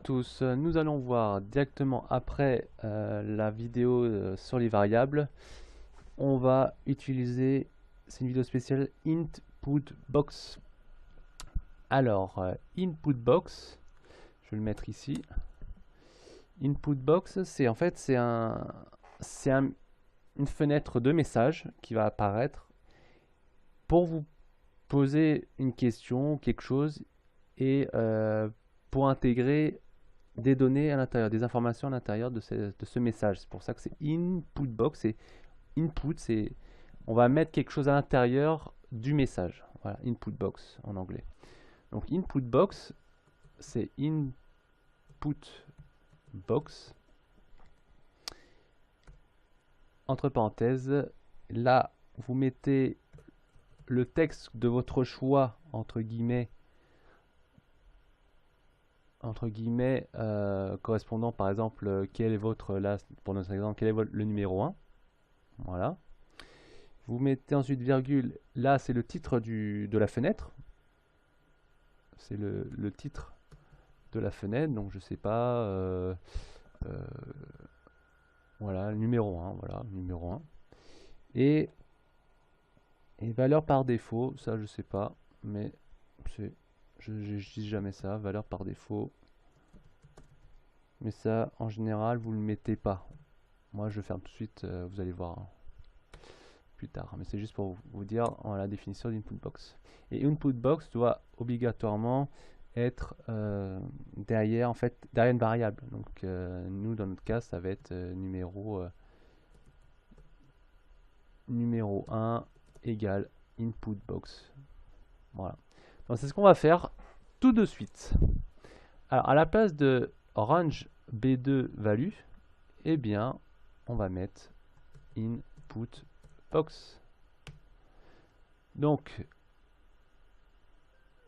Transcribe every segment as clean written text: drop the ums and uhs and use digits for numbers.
tous, nous allons voir directement après la vidéo sur les variables. On va utiliser, c'est une vidéo spéciale input-box. Alors, input-box, je vais le mettre ici. Input-box, c'est en fait une fenêtre de message qui va apparaître pour vous poser une question, quelque chose, et pour intégrer des données à l'intérieur, des informations à l'intérieur de ce message. C'est pour ça que c'est input box. Et input, on va mettre quelque chose à l'intérieur du message. Voilà, input box en anglais. Donc input box, c'est input box. Entre parenthèses, là, vous mettez le texte de votre choix, entre guillemets, correspondant par exemple, quel est votre, là pour notre exemple, quel est le numéro 1. Voilà. Vous mettez ensuite virgule, là c'est le titre de la fenêtre. C'est le titre de la fenêtre, donc je sais pas, voilà, numéro 1, voilà, numéro 1. Et valeur par défaut, ça je sais pas, mais je dis jamais ça, valeur par défaut. Mais ça, en général, vous le mettez pas. Moi, je ferme tout de suite, vous allez voir plus tard. Mais c'est juste pour vous dire en la définition d'input box. Et input box doit obligatoirement être derrière, en fait, derrière une variable. Donc, nous, dans notre cas, ça va être numéro 1 égale input box. Voilà. Donc, c'est ce qu'on va faire tout de suite. Alors, à la place de range B2 value, eh bien, on va mettre input box. Donc,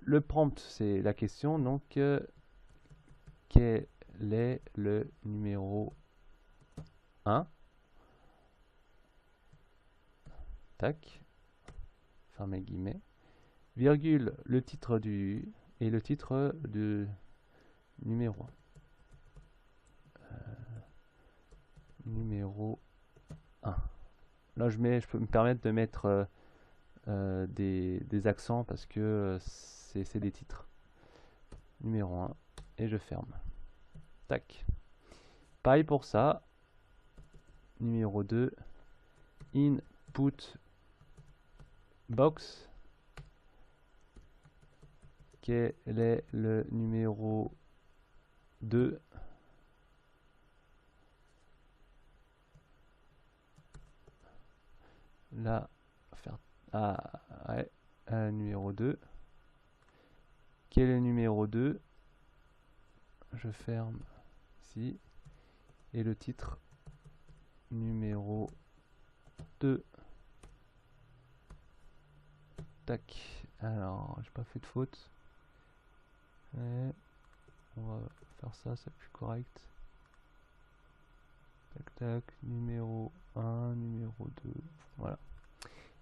le prompt, c'est la question. Donc, quel est le numéro 1? Tac. Fermez guillemets. Virgule, le titre et le titre de numéro 1. Numéro 1. Là, je peux me permettre de mettre des accents parce que c'est des titres. Numéro 1. Et je ferme. Tac. Pareil pour ça. Numéro 2. Input box. Quel est le numéro 2? Là, faire numéro 2. Quel est le numéro 2? Je ferme ici. Et le titre numéro 2. Tac. Alors, j'ai pas fait de faute. Et on va faire ça, c'est plus correct. Tac, tac. Numéro 1, numéro 2. Voilà.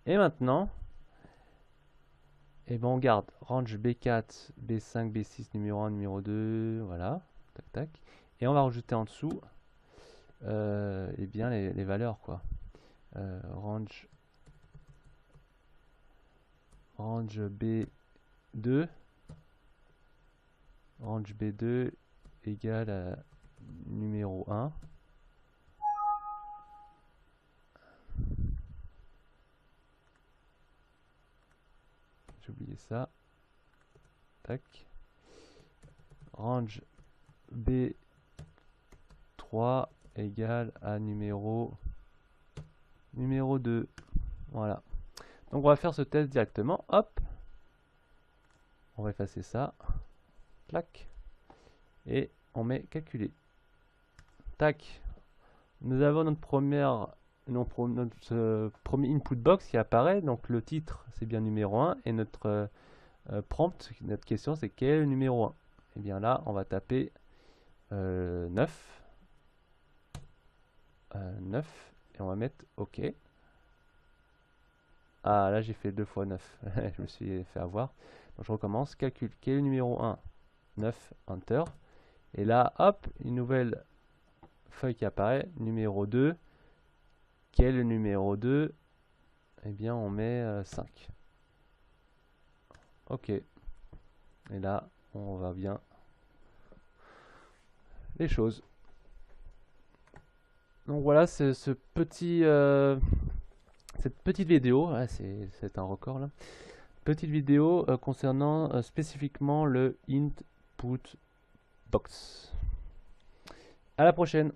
Et maintenant, et ben on garde range B4, B5, B6, numéro 1, numéro 2. Voilà. Tac, tac. Et on va rajouter en dessous et bien les valeurs, quoi. Range B2. Range B2 égale à numéro 1. J'ai oublié ça. Tac. Range B3 égale à numéro 2. Voilà. Donc on va faire ce test directement. Hop. On va effacer ça. Clac. Et on met calculer. Tac. Nous avons notre premier input box qui apparaît. Donc le titre c'est bien numéro 1 et notre prompt, notre question c'est quel est le numéro 1? Et bien là on va taper 9. 9 et on va mettre OK. Ah là j'ai fait 2 fois 9. Je me suis fait avoir. Donc je recommence. Calcul. Quel est le numéro 1? 9. Enter. Et là, hop, une nouvelle feuille qui apparaît, numéro 2. Quel est le numéro 2? Eh bien, on met 5. Ok. Et là, on va bien les choses. Donc voilà, c'est ce petit, cette petite vidéo, ah, c'est un record là. Petite vidéo concernant spécifiquement le input box. À la prochaine.